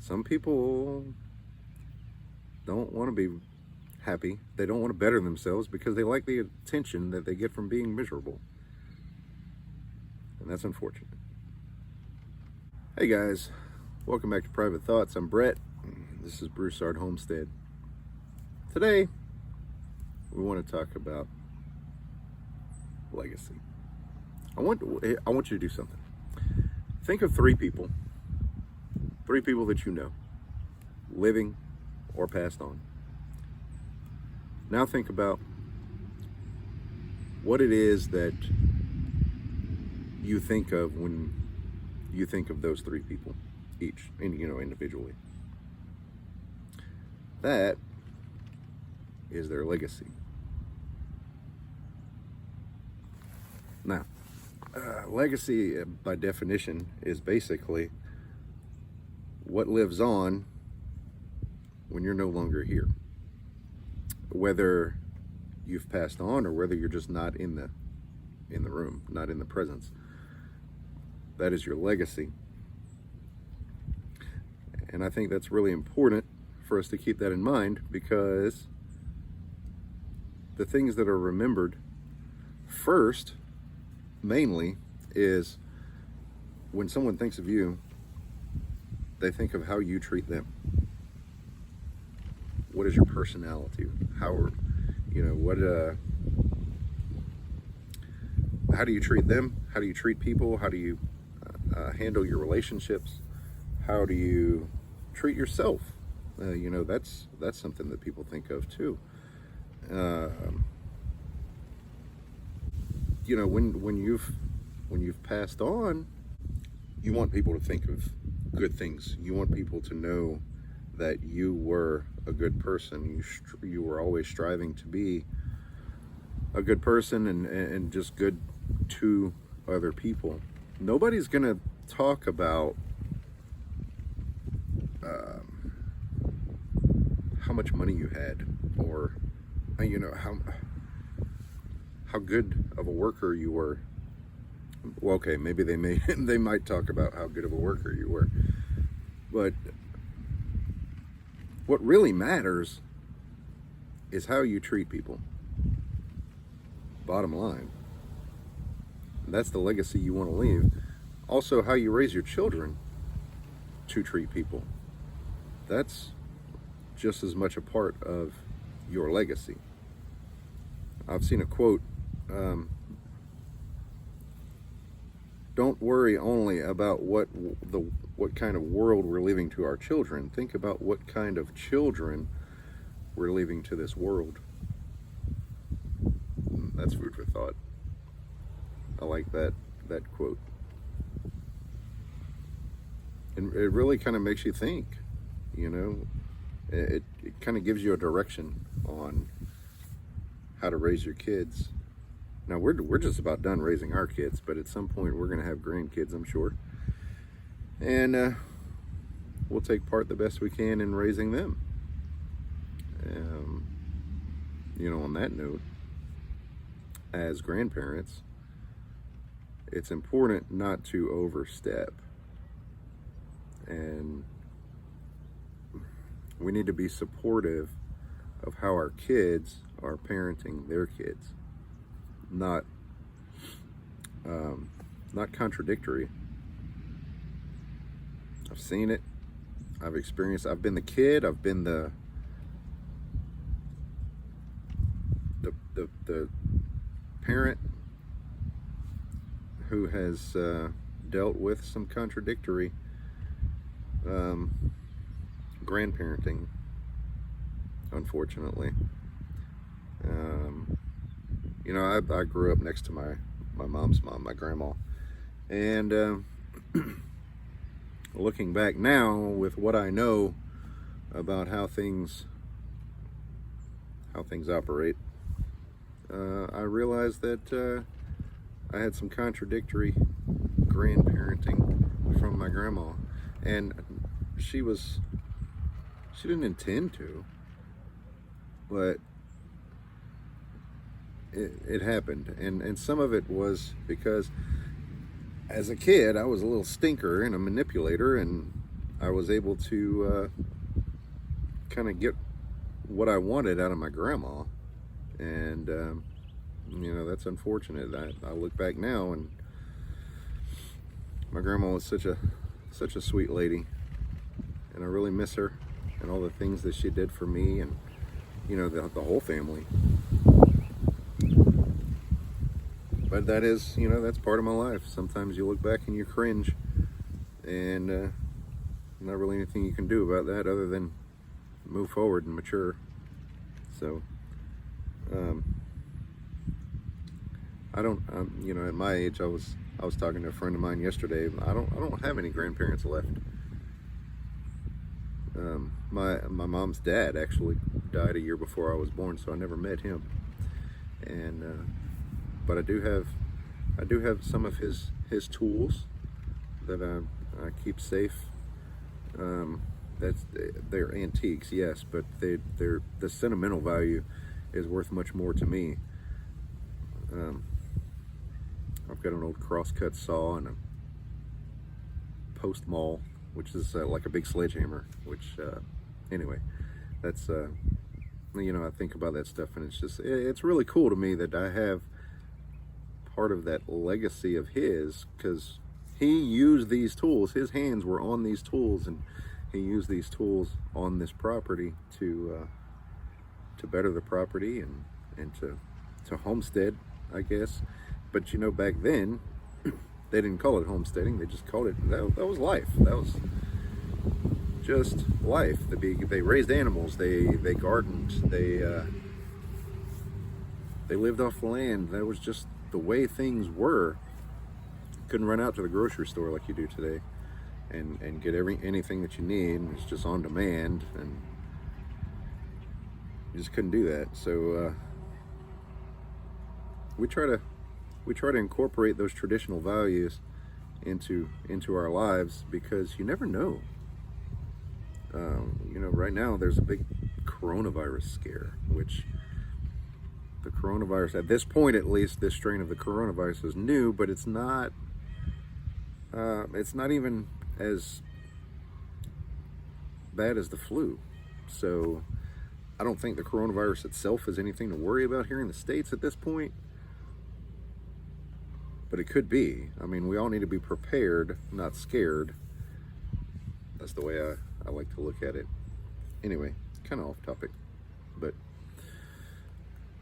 Some people don't want to be happy. They don't want to better themselves because they like the attention that they get from being miserable. And that's unfortunate. Hey guys, welcome back to Private Thoughts. I'm Brett. This is Broussard Homestead. Today, we want to talk about legacy. I want you to do something. Think of three people that you know, living or passed on. Now think about what it is that you think of when you think of those three people, each, individually. That is their legacy. Now, legacy, by definition, is basically what lives on when you're no longer here. Whether you've passed on or whether you're just not in the room, not in the presence. That is your legacy. And I think that's really important for us to keep that in mind, because the things that are remembered first, mainly, is when someone thinks of you, they think of how you treat them. What is your personality? How do you treat them? How do you treat people? How do you handle your relationships? How do you treat yourself? That's something that people think of too. When you've passed on, you want people to think of good things. You want people to know that you were a good person. You were always striving to be a good person and just good to other people. Nobody's gonna talk about how much money you had, or how good of a worker you were. Well, okay, maybe they might talk about how good of a worker you were, but what really matters is how you treat people. Bottom line. That's the legacy you want to leave. Also, how you raise your children to treat people. That's just as much a part of your legacy. I've seen a quote, don't worry only about what kind of world we're leaving to our children. Think about what kind of children we're leaving to this world. That's food for thought. I like that quote. And it really kind of makes you think, it kind of gives you a direction on how to raise your kids. Now we're just about done raising our kids, but at some point we're going to have grandkids, I'm sure. And we'll take part the best we can in raising them. On that note, as grandparents, it's important not to overstep. And we need to be supportive of how our kids are parenting their kids. Not contradictory. I've seen it. I've experienced. I've been the kid. I've been the parent who has dealt with some contradictory grandparenting, unfortunately. I grew up next to my mom's mom, my grandma, and looking back now with what I know about how things operate, I realized that I had some contradictory grandparenting from my grandma, and she didn't intend to, but it happened. And some of it was because as a kid I was a little stinker and a manipulator, and I was able to kind of get what I wanted out of my grandma, and you know, that's unfortunate. I look back now, and my grandma was such a sweet lady, and I really miss her and all the things that she did for me, and you know, the whole family. But that is, you know, that's part of my life. Sometimes you look back and you cringe, and not really anything you can do about that other than move forward and mature. So I don't, you know, at my age, I was talking to a friend of mine yesterday. I don't have any grandparents left. My mom's dad actually died a year before I was born, so I never met him. And but I do have some of his tools that I keep safe. They're antiques, yes, but they're the sentimental value is worth much more to me. I've got an old crosscut saw and a post maul, which is like a big sledgehammer. Which anyway, that's you know, I think about that stuff, and it's really cool to me that I have part of that legacy of his, because he used these tools. His hands were on these tools, and he used these tools on this property to better the property and to homestead, I guess. But you know, back then they didn't call it homesteading. They just called it, that was life. That was just life. They raised animals. They gardened. They lived off the land. That was just the way things were. Couldn't run out to the grocery store like you do today and get anything that you need. It's just on demand, and you just couldn't do that. So we try to incorporate those traditional values into our lives, because you never know. You know, right now there's a big coronavirus scare, which the coronavirus, at this point at least, this strain of the coronavirus is new, but it's not even as bad as the flu. So I don't think the coronavirus itself is anything to worry about here in the States at this point, but it could be. I mean, we all need to be prepared, not scared. That's the way I like to look at it. Anyway, kind of off topic, but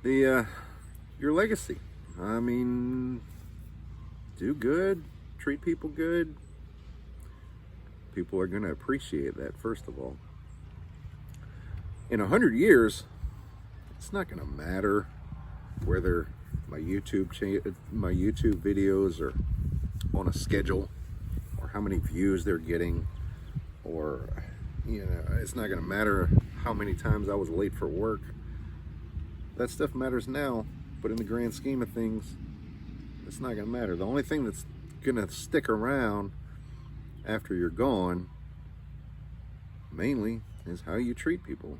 your legacy. I mean, do good, treat people good. People are going to appreciate that, first of all. In 100 years, it's not going to matter whether my YouTube videos are on a schedule, or how many views they're getting, or, you know, it's not going to matter how many times I was late for work. That stuff matters now, but in the grand scheme of things, it's not going to matter. The only thing that's going to stick around after you're gone, mainly, is how you treat people.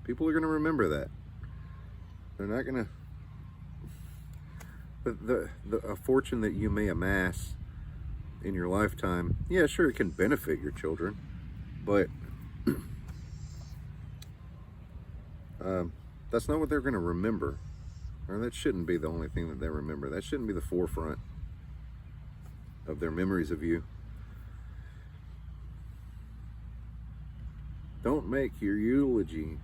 People are going to remember that. They're not going to... A fortune that you may amass in your lifetime, yeah, sure, it can benefit your children, but that's not what they're going to remember. Or that shouldn't be the only thing that they remember. That shouldn't be the forefront of their memories of you. Don't make your eulogy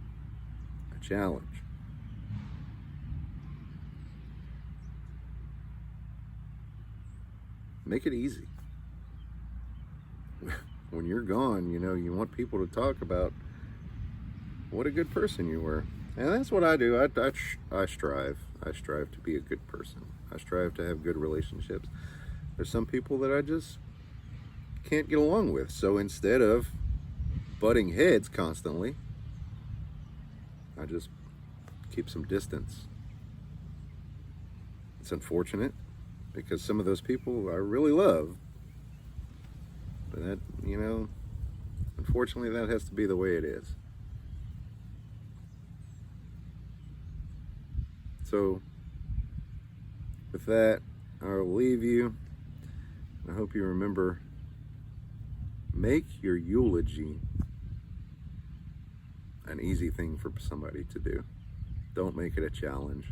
a challenge. Make it easy. When you're gone, you know, you want people to talk about what a good person you were. And that's what I do. I strive. I strive to be a good person. I strive to have good relationships. There's some people that I just can't get along with. So instead of butting heads constantly, I just keep some distance. It's unfortunate, because some of those people I really love. But that, you know, unfortunately, that has to be the way it is. So, with that, I'll leave you. I hope you remember Make your eulogy an easy thing for somebody to do. Don't make it a challenge.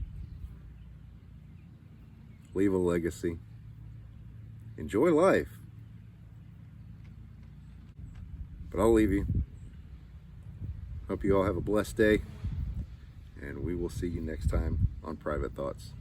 Leave a legacy. Enjoy life. But I'll leave you. Hope you all have a blessed day, and we will see you next time on Private Thoughts.